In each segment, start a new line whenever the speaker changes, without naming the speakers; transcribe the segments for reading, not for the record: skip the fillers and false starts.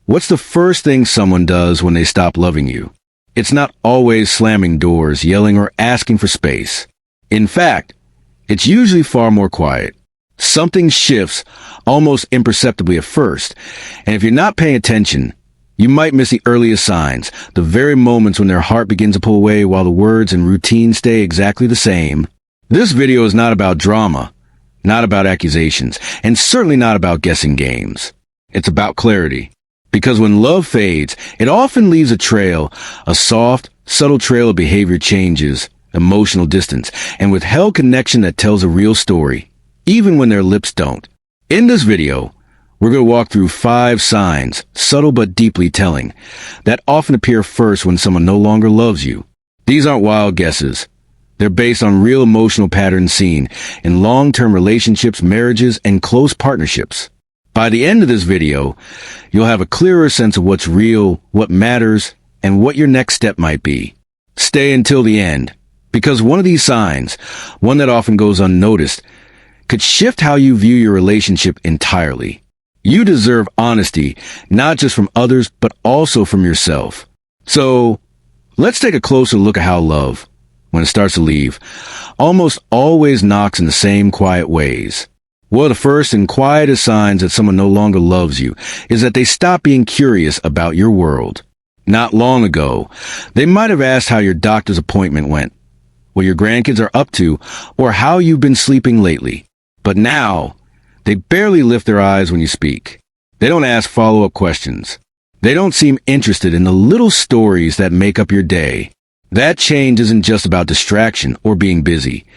What's the first thing someone does when they stop loving you? It's not always slamming doors, yelling, or asking for space. In fact, it's usually far more quiet. Something shifts almost imperceptibly at first, and if you're not paying attention, you might miss the earliest signs, the very moments when their heart begins to pull away while the words and routine stay exactly the same. This video is not about drama, not about accusations, and certainly not about guessing games. It's about clarity. Because when love fades, it often leaves a trail, a soft, subtle trail of behavior changes, emotional distance, and withheld connection that tells a real story, even when their lips don't. In this video, we're going to walk through 5 signs, subtle but deeply telling, that often appear first when someone no longer loves you. These aren't wild guesses. They're based on real emotional patterns seen in long-term relationships, marriages, and close partnerships. By the end of this video, you'll have a clearer sense of what's real, what matters, and what your next step might be. Stay until the end, because one of these signs, one that often goes unnoticed, could shift how you view your relationship entirely. You deserve honesty, not just from others, but also from yourself. So, let's take a closer look at how love, when it starts to leave, almost always knocks in the same quiet ways. One of the first and quietest signs that someone no longer loves you is that they stop being curious about your world. Not long ago, they might have asked how your doctor's appointment went, what your grandkids are up to, or how you've been sleeping lately. But now, they barely lift their eyes when you speak. They don't ask follow-up questions. They don't seem interested in the little stories that make up your day. That change isn't just about distraction or being busy.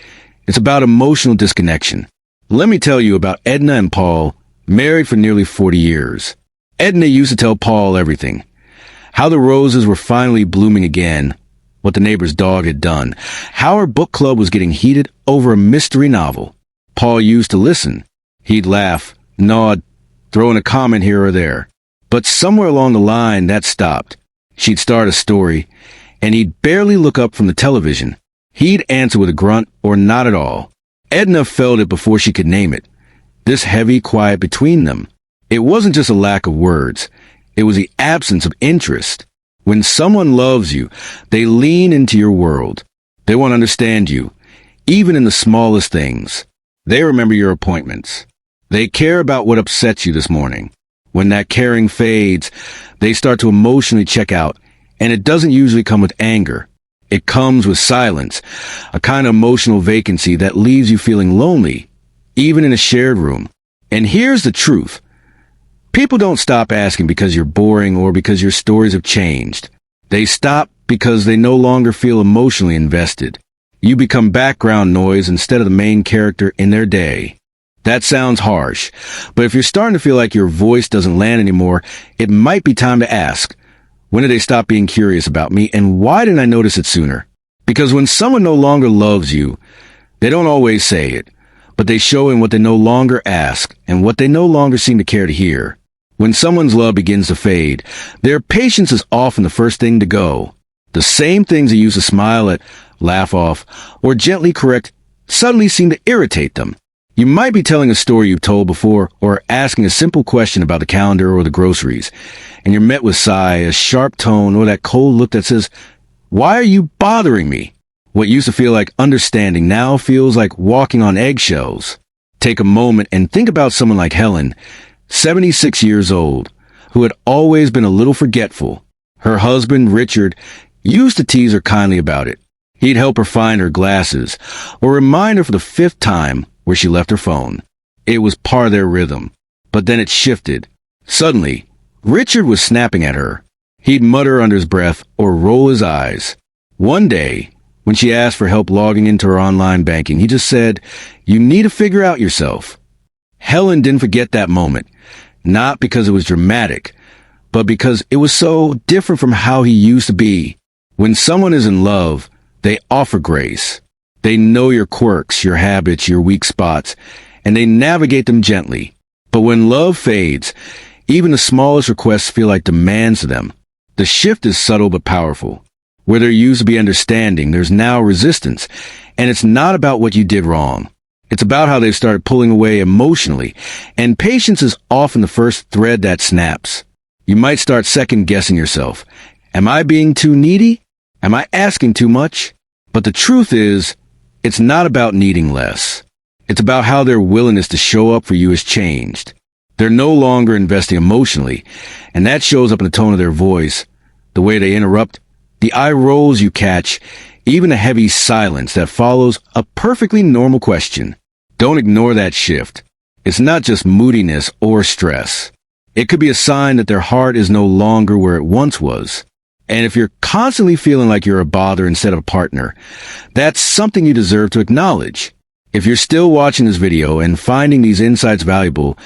It's about emotional disconnection. Let me tell you about Edna and Paul, married for nearly 40 years. Edna used to tell Paul everything. How the roses were finally blooming again, what the neighbor's dog had done, how her book club was getting heated over a mystery novel. Paul used to listen. He'd laugh, nod, throw in a comment here or there. But somewhere along the line, that stopped. She'd start a story, and he'd barely look up from the television. He'd answer with a grunt or not at all. Edna felt it before she could name it. This heavy quiet between them. It wasn't just a lack of words. It was the absence of interest. When someone loves you, they lean into your world. They want to understand you, even in the smallest things. They remember your appointments. They care about what upsets you this morning. When that caring fades, they start to emotionally check out, and it doesn't usually come with anger. It comes with silence, a kind of emotional vacancy that leaves you feeling lonely, even in a shared room. And here's the truth. People don't stop asking because you're boring or because your stories have changed. They stop because they no longer feel emotionally invested. You become background noise instead of the main character in their day. That sounds harsh, but if you're starting to feel like your voice doesn't land anymore, it might be time to ask, when did they stop being curious about me, and why didn't I notice it sooner? Because when someone no longer loves you, they don't always say it, but they show in what they no longer ask and what they no longer seem to care to hear. When someone's love begins to fade, their patience is often the first thing to go. The same things they used to smile at, laugh off, or gently correct suddenly seem to irritate them. You might be telling a story you've told before or asking a simple question about the calendar or the groceries, and you're met with sigh, a sharp tone, or that cold look that says, "Why are you bothering me?" What used to feel like understanding now feels like walking on eggshells. Take a moment and think about someone like Helen, 76 years old, who had always been a little forgetful. Her husband, Richard, used to tease her kindly about it. He'd help her find her glasses, or remind her for the 5th time where she left her phone. It was part of their rhythm. But then it shifted. Suddenly, Richard was snapping at her. He'd mutter under his breath or roll his eyes. One day, when she asked for help logging into her online banking, he just said, "You need to figure out yourself." Helen didn't forget that moment, not because it was dramatic, but because it was so different from how he used to be. When someone is in love, they offer grace. They know your quirks, your habits, your weak spots, and they navigate them gently. But when love fades, even the smallest requests feel like demands to them. The shift is subtle but powerful. Where there used to be understanding, there's now resistance, and it's not about what you did wrong. It's about how they've started pulling away emotionally, and patience is often the first thread that snaps. You might start second guessing yourself. Am I being too needy? Am I asking too much? But the truth is, it's not about needing less. It's about how their willingness to show up for you has changed. They're no longer investing emotionally, and that shows up in the tone of their voice, the way they interrupt, the eye rolls you catch, even a heavy silence that follows a perfectly normal question. Don't ignore that shift. It's not just moodiness or stress. It could be a sign that their heart is no longer where it once was. And if you're constantly feeling like you're a bother instead of a partner, that's something you deserve to acknowledge. If you're still watching this video and finding these insights valuable,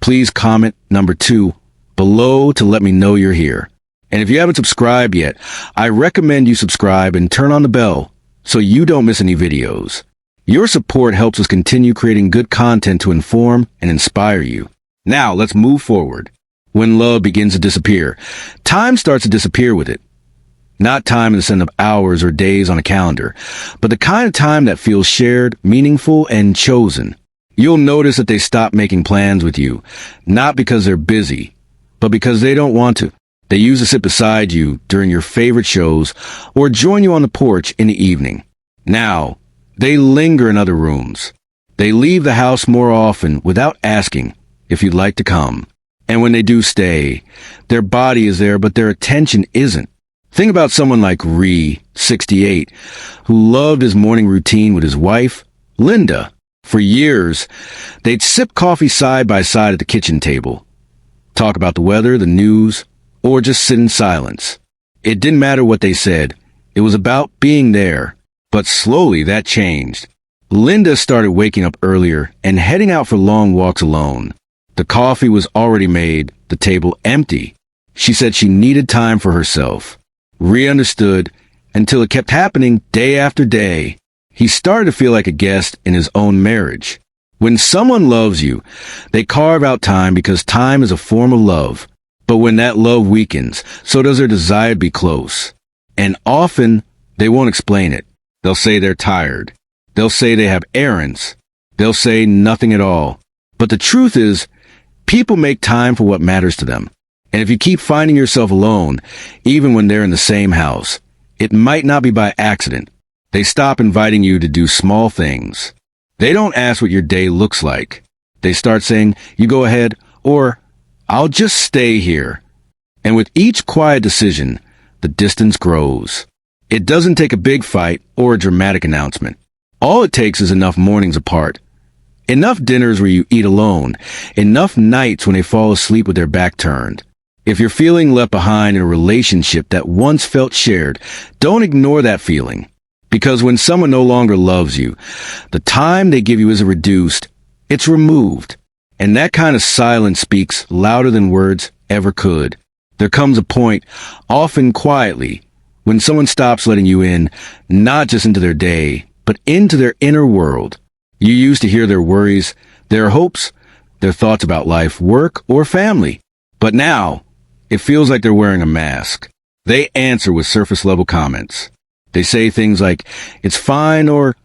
please comment number 2 below to let me know you're here. And if you haven't subscribed yet, I recommend you subscribe and turn on the bell so you don't miss any videos. Your support helps us continue creating good content to inform and inspire you. Now, let's move forward. When love begins to disappear, time starts to disappear with it. Not time in the sense of hours or days on a calendar, but the kind of time that feels shared, meaningful, and chosen. You'll notice that they stop making plans with you, not because they're busy, but because they don't want to. They usually sit beside you during your favorite shows or join you on the porch in the evening. Now, they linger in other rooms. They leave the house more often without asking if you'd like to come. And when they do stay, their body is there, but their attention isn't. Think about someone like Ree, 68, who loved his morning routine with his wife, Linda. For years, they'd sip coffee side by side at the kitchen table, talk about the weather, the news, or just sit in silence. It didn't matter what they said. It was about being there. But slowly that changed. Linda started waking up earlier and heading out for long walks alone. The coffee was already made, the table empty. She said she needed time for herself. Ree understood until it kept happening day after day. He started to feel like a guest in his own marriage. When someone loves you, they carve out time because time is a form of love. But when that love weakens, so does their desire to be close. And often, they won't explain it. They'll say they're tired. They'll say they have errands. They'll say nothing at all. But the truth is, people make time for what matters to them. And if you keep finding yourself alone, even when they're in the same house, it might not be by accident. They stop inviting you to do small things. They don't ask what your day looks like. They start saying, you go ahead, or I'll just stay here. And with each quiet decision, the distance grows. It doesn't take a big fight or a dramatic announcement. All it takes is enough mornings apart. Enough dinners where you eat alone. Enough nights when they fall asleep with their back turned. If you're feeling left behind in a relationship that once felt shared, don't ignore that feeling. Because when someone no longer loves you, the time they give you isn't reduced, it's removed. And that kind of silence speaks louder than words ever could. There comes a point, often quietly, when someone stops letting you in, not just into their day, but into their inner world. You used to hear their worries, their hopes, their thoughts about life, work, or family. But now, it feels like they're wearing a mask. They answer with surface-level comments. They say things like, it's fine, or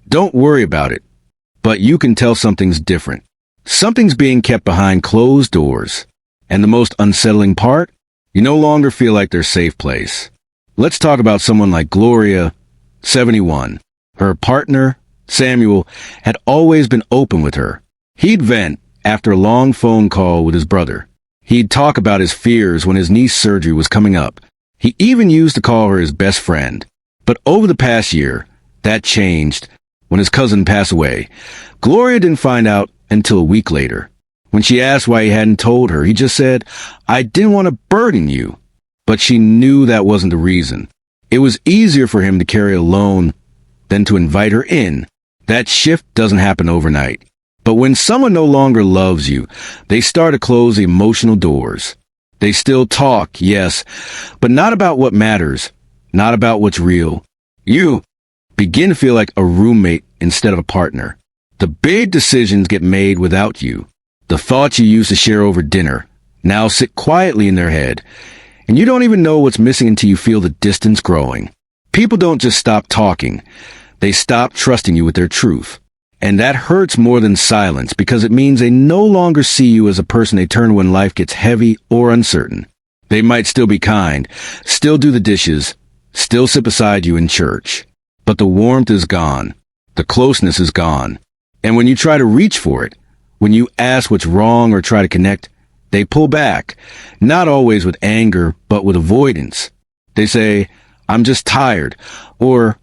don't worry about it. But you can tell something's different. Something's being kept behind closed doors. And the most unsettling part? You no longer feel like their safe place. Let's talk about someone like Gloria, 71. Her partner, Samuel, had always been open with her. He'd vent after a long phone call with his brother. He'd talk about his fears when his niece's surgery was coming up. He even used to call her his best friend. But over the past year, that changed when his cousin passed away. Gloria didn't find out until a week later. When she asked why he hadn't told her, he just said, I didn't want to burden you. But she knew that wasn't the reason. It was easier for him to carry alone than to invite her in. That shift doesn't happen overnight. But when someone no longer loves you, they start to close the emotional doors. They still talk, yes, but not about what matters, not about what's real. You begin to feel like a roommate instead of a partner. The big decisions get made without you. The thoughts you used to share over dinner now sit quietly in their head, and you don't even know what's missing until you feel the distance growing. People don't just stop talking. They stop trusting you with their truth. And that hurts more than silence because it means they no longer see you as a person they turn to when life gets heavy or uncertain. They might still be kind, still do the dishes, still sit beside you in church. But the warmth is gone. The closeness is gone. And when you try to reach for it, when you ask what's wrong or try to connect, they pull back, not always with anger, but with avoidance. They say, "I'm just tired," or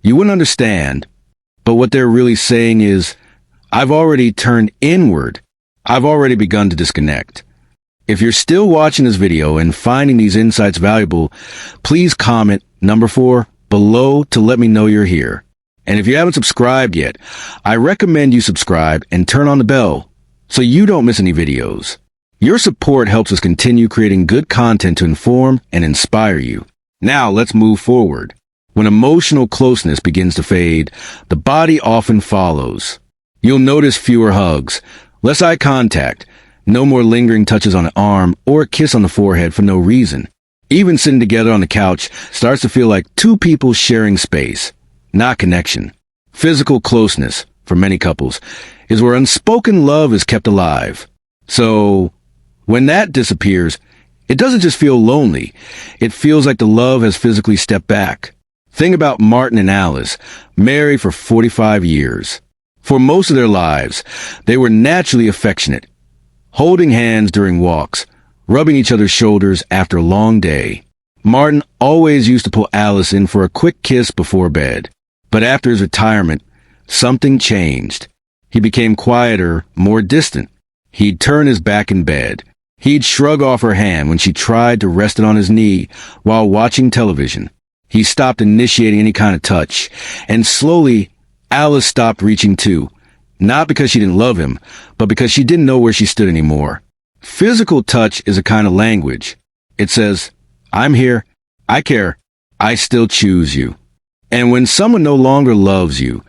"You wouldn't understand." But what they're really saying is, "I've already turned inward. I've already begun to disconnect." If you're still watching this video and finding these insights valuable, please comment number 4 below to let me know you're here. And if you haven't subscribed yet, I recommend you subscribe and turn on the bell so you don't miss any videos. Your support helps us continue creating good content to inform and inspire you. Now let's move forward. When emotional closeness begins to fade, the body often follows. You'll notice fewer hugs, less eye contact, no more lingering touches on an arm or a kiss on the forehead for no reason. Even sitting together on the couch starts to feel like two people sharing space, not connection. Physical closeness, for many couples, is where unspoken love is kept alive. So, when that disappears, it doesn't just feel lonely. It feels like the love has physically stepped back. Think about Martin and Alice, married for 45 years. For most of their lives, they were naturally affectionate, holding hands during walks, rubbing each other's shoulders after a long day. Martin always used to pull Alice in for a quick kiss before bed. But after his retirement, something changed. He became quieter, more distant. He'd turn his back in bed. He'd shrug off her hand when she tried to rest it on his knee while watching television. He stopped initiating any kind of touch, and slowly, Alice stopped reaching too. Not because she didn't love him, but because she didn't know where she stood anymore. Physical touch is a kind of language. It says, "I'm here, I care, I still choose you." And when someone no longer loves you,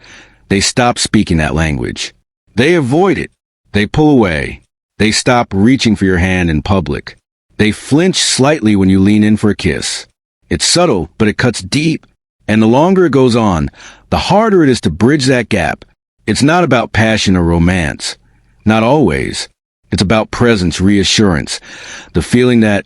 they stop speaking that language. They avoid it. They pull away. They stop reaching for your hand in public. They flinch slightly when you lean in for a kiss. It's subtle, but it cuts deep. And the longer it goes on, the harder it is to bridge that gap. It's not about passion or romance. Not always. It's about presence, reassurance, the feeling that,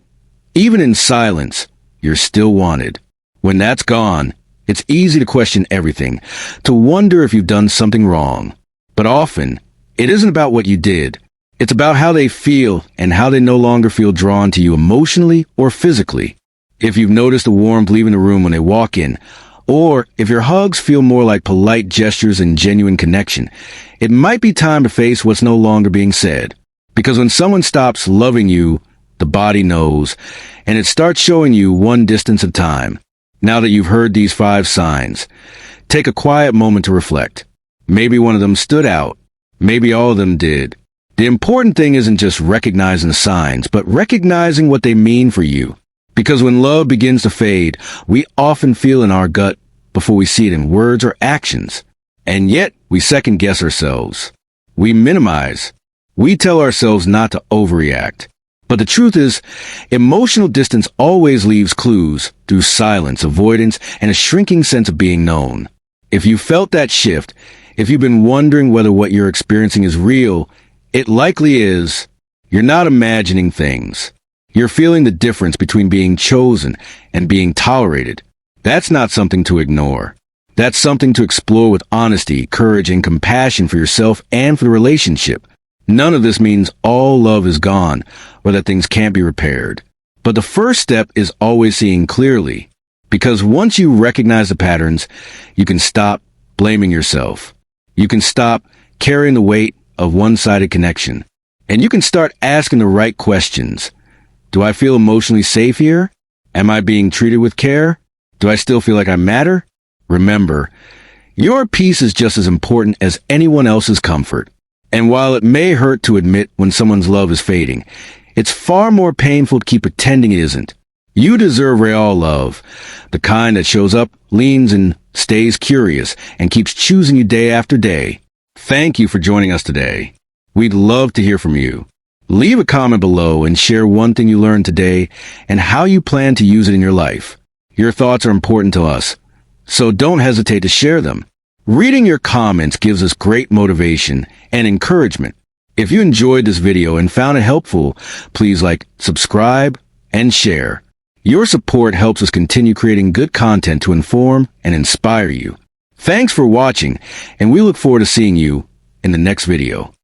even in silence, you're still wanted. When that's gone, it's easy to question everything, to wonder if you've done something wrong. But often, it isn't about what you did. It's about how they feel and how they no longer feel drawn to you emotionally or physically. If you've noticed the warmth leaving the room when they walk in, or if your hugs feel more like polite gestures and genuine connection, it might be time to face what's no longer being said. Because when someone stops loving you, the body knows, and it starts showing you one distance at a time. Now that you've heard these 5 signs, take a quiet moment to reflect. Maybe one of them stood out. Maybe all of them did. The important thing isn't just recognizing the signs, but recognizing what they mean for you. Because when love begins to fade, we often feel in our gut before we see it in words or actions. And yet, we second-guess ourselves. We minimize. We tell ourselves not to overreact. But the truth is, emotional distance always leaves clues through silence, avoidance, and a shrinking sense of being known. If you felt that shift, if you've been wondering whether what you're experiencing is real, it likely is. You're not imagining things. You're feeling the difference between being chosen and being tolerated. That's not something to ignore. That's something to explore with honesty, courage, and compassion for yourself and for the relationship. None of this means all love is gone or that things can't be repaired. But the first step is always seeing clearly. Because once you recognize the patterns, you can stop blaming yourself. You can stop carrying the weight of one-sided connection. And you can start asking the right questions. Do I feel emotionally safe here? Am I being treated with care? Do I still feel like I matter? Remember, your peace is just as important as anyone else's comfort. And while it may hurt to admit when someone's love is fading, it's far more painful to keep pretending it isn't. You deserve real love, the kind that shows up, leans, and stays curious, and keeps choosing you day after day. Thank you for joining us today. We'd love to hear from you. Leave a comment below and share one thing you learned today and how you plan to use it in your life. Your thoughts are important to us, so don't hesitate to share them. Reading your comments gives us great motivation and encouragement. If you enjoyed this video and found it helpful, please like, subscribe, and share. Your support helps us continue creating good content to inform and inspire you. Thanks for watching, and we look forward to seeing you in the next video.